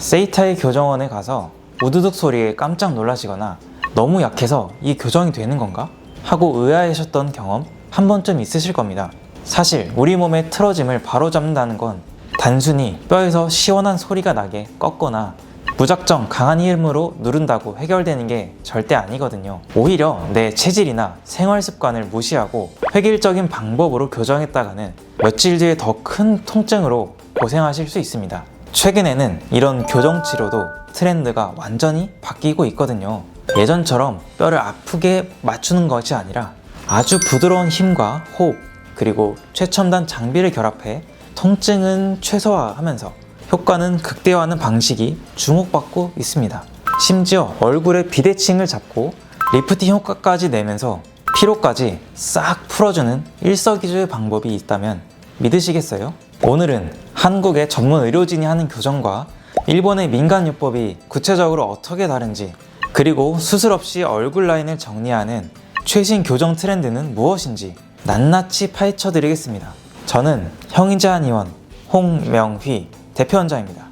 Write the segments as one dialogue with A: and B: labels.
A: 세이타이 교정원에 가서 우두둑 소리에 깜짝 놀라시거나 너무 약해서 이 교정이 되는 건가? 하고 의아해하셨던 경험 한 번쯤 있으실 겁니다. 사실 우리 몸의 틀어짐을 바로잡는다는 건 단순히 뼈에서 시원한 소리가 나게 꺾거나 무작정 강한 힘으로 누른다고 해결되는 게 절대 아니거든요. 오히려 내 체질이나 생활 습관을 무시하고 획일적인 방법으로 교정했다가는 며칠 뒤에 더 큰 통증으로 고생하실 수 있습니다. 최근에는 이런 교정 치료도 트렌드가 완전히 바뀌고 있거든요. 예전처럼 뼈를 아프게 맞추는 것이 아니라 아주 부드러운 힘과 호흡, 그리고 최첨단 장비를 결합해 통증은 최소화하면서 효과는 극대화하는 방식이 주목받고 있습니다. 심지어 얼굴에 비대칭을 잡고 리프팅 효과까지 내면서 피로까지 싹 풀어주는 일석이조의 방법이 있다면 믿으시겠어요? 오늘은 한국의 전문 의료진이 하는 교정과 일본의 민간요법이 구체적으로 어떻게 다른지, 그리고 수술 없이 얼굴 라인을 정리하는 최신 교정 트렌드는 무엇인지 낱낱이 파헤쳐 드리겠습니다. 저는 형이자한의원 홍명휘 대표원장입니다.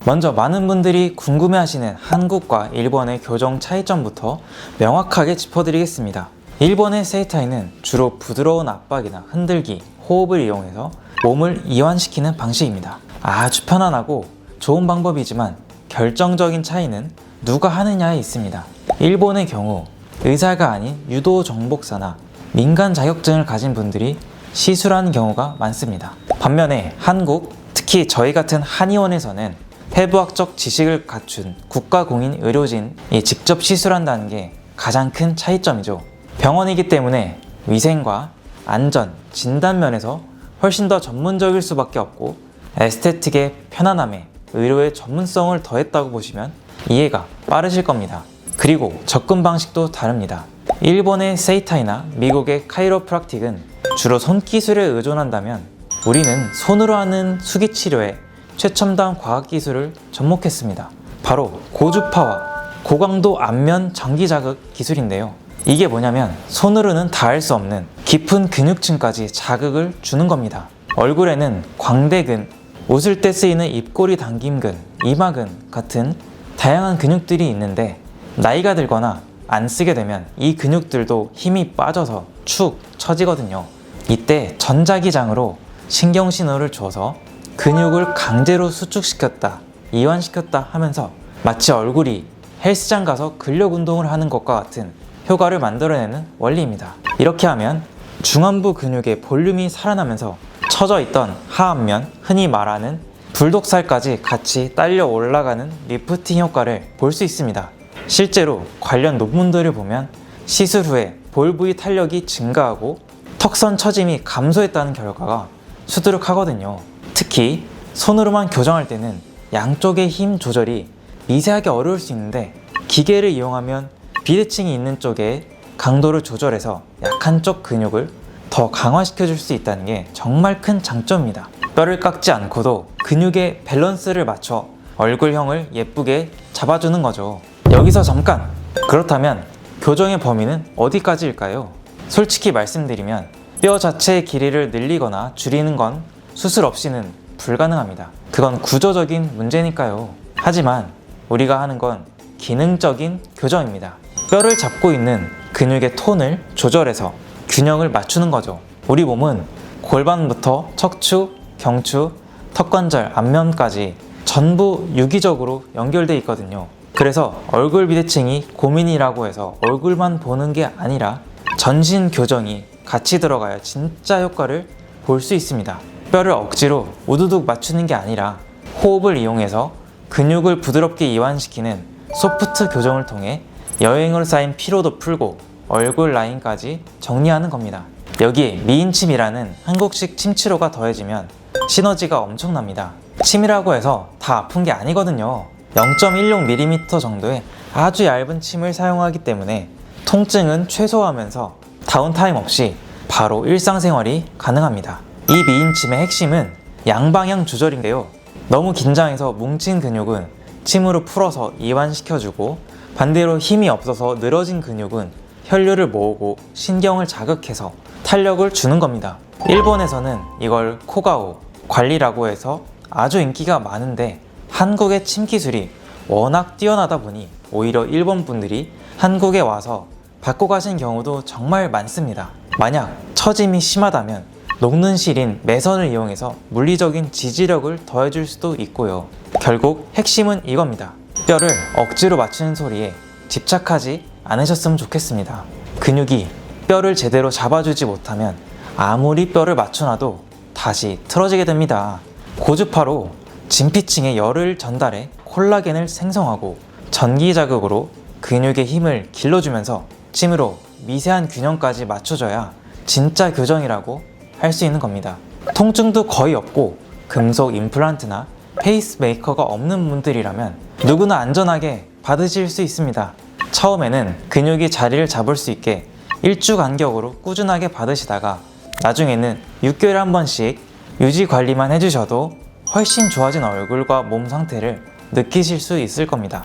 A: 먼저 많은 분들이 궁금해하시는 한국과 일본의 교정 차이점부터 명확하게 짚어드리겠습니다. 일본의 세이타이는 주로 부드러운 압박이나 흔들기, 호흡을 이용해서 몸을 이완시키는 방식입니다. 아주 편안하고 좋은 방법이지만 결정적인 차이는 누가 하느냐에 있습니다. 일본의 경우 의사가 아닌 유도 정복사나 민간 자격증을 가진 분들이 시술하는 경우가 많습니다. 반면에 한국, 특히 저희 같은 한의원에서는 해부학적 지식을 갖춘 국가공인 의료진이 직접 시술한다는 게 가장 큰 차이점이죠. 병원이기 때문에 위생과 안전, 진단 면에서 훨씬 더 전문적일 수밖에 없고 에스테틱의 편안함에 의료의 전문성을 더했다고 보시면 이해가 빠르실 겁니다. 그리고 접근 방식도 다릅니다. 일본의 세이타이나 미국의 카이로프락틱은 주로 손기술에 의존한다면 우리는 손으로 하는 수기 치료에 최첨단 과학기술을 접목했습니다. 바로 고주파와 고강도 안면 전기 자극 기술인데요. 이게 뭐냐면 손으로는 닿을 수 없는 깊은 근육층까지 자극을 주는 겁니다. 얼굴에는 광대근, 웃을 때 쓰이는 입꼬리 당김근, 이마근 같은 다양한 근육들이 있는데 나이가 들거나 안 쓰게 되면 이 근육들도 힘이 빠져서 축 처지거든요. 이때 전자기장으로 신경신호를 줘서 근육을 강제로 수축시켰다, 이완시켰다 하면서 마치 얼굴이 헬스장 가서 근력 운동을 하는 것과 같은 효과를 만들어내는 원리입니다. 이렇게 하면 중안부 근육의 볼륨이 살아나면서 처져 있던 하안면, 흔히 말하는 불독살까지 같이 딸려 올라가는 리프팅 효과를 볼 수 있습니다. 실제로 관련 논문들을 보면 시술 후에 볼 부위 탄력이 증가하고 턱선 처짐이 감소했다는 결과가 수두룩하거든요. 특히 손으로만 교정할 때는 양쪽의 힘 조절이 미세하게 어려울 수 있는데 기계를 이용하면 비대칭이 있는 쪽에 강도를 조절해서 약한 쪽 근육을 더 강화시켜 줄 수 있다는 게 정말 큰 장점입니다. 뼈를 깎지 않고도 근육의 밸런스를 맞춰 얼굴형을 예쁘게 잡아주는 거죠. 여기서 잠깐! 그렇다면 교정의 범위는 어디까지일까요? 솔직히 말씀드리면 뼈 자체의 길이를 늘리거나 줄이는 건 수술 없이는 불가능합니다. 그건 구조적인 문제니까요. 하지만 우리가 하는 건 기능적인 교정입니다. 뼈를 잡고 있는 근육의 톤을 조절해서 균형을 맞추는 거죠. 우리 몸은 골반부터 척추, 경추, 턱관절, 안면까지 전부 유기적으로 연결되어 있거든요. 그래서 얼굴 비대칭이 고민이라고 해서 얼굴만 보는 게 아니라 전신 교정이 같이 들어가야 진짜 효과를 볼 수 있습니다. 뼈를 억지로 우두둑 맞추는 게 아니라 호흡을 이용해서 근육을 부드럽게 이완시키는 소프트 교정을 통해 여행으로 쌓인 피로도 풀고 얼굴 라인까지 정리하는 겁니다. 여기에 미인침이라는 한국식 침치료가 더해지면 시너지가 엄청납니다. 침이라고 해서 다 아픈 게 아니거든요. 0.16mm 정도의 아주 얇은 침을 사용하기 때문에 통증은 최소화하면서 다운타임 없이 바로 일상생활이 가능합니다. 이 미인침의 핵심은 양방향 조절인데요. 너무 긴장해서 뭉친 근육은 침으로 풀어서 이완시켜주고 반대로 힘이 없어서 늘어진 근육은 혈류를 모으고 신경을 자극해서 탄력을 주는 겁니다. 일본에서는 이걸 코가오 관리라고 해서 아주 인기가 많은데 한국의 침 기술이 워낙 뛰어나다 보니 오히려 일본 분들이 한국에 와서 받고 가신 경우도 정말 많습니다. 만약 처짐이 심하다면 녹는 실인 매선을 이용해서 물리적인 지지력을 더해줄 수도 있고요. 결국 핵심은 이겁니다. 뼈를 억지로 맞추는 소리에 집착하지 않으셨으면 좋겠습니다. 근육이 뼈를 제대로 잡아주지 못하면 아무리 뼈를 맞춰놔도 다시 틀어지게 됩니다. 고주파로 진피층에 열을 전달해 콜라겐을 생성하고 전기 자극으로 근육의 힘을 길러주면서 침으로 미세한 균형까지 맞춰줘야 진짜 교정이라고 할 수 있는 겁니다. 통증도 거의 없고 금속 임플란트나 페이스메이커가 없는 분들이라면 누구나 안전하게 받으실 수 있습니다. 처음에는 근육이 자리를 잡을 수 있게 일주 간격으로 꾸준하게 받으시다가 나중에는 6개월에 한 번씩 유지 관리만 해주셔도 훨씬 좋아진 얼굴과 몸 상태를 느끼실 수 있을 겁니다.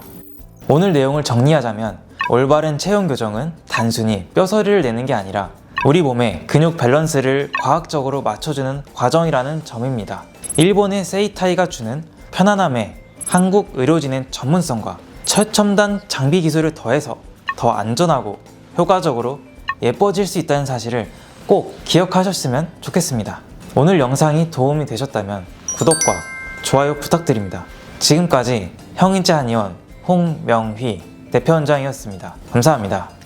A: 오늘 내용을 정리하자면 올바른 체형 교정은 단순히 뼈서리를 내는 게 아니라 우리 몸의 근육 밸런스를 과학적으로 맞춰주는 과정이라는 점입니다. 일본의 세이타이가 주는 편안함에 한국 의료진의 전문성과 최첨단 장비 기술을 더해서 더 안전하고 효과적으로 예뻐질 수 있다는 사실을 꼭 기억하셨으면 좋겠습니다. 오늘 영상이 도움이 되셨다면 구독과 좋아요 부탁드립니다. 지금까지 형인재 한의원 홍명휘 대표원장이었습니다. 감사합니다.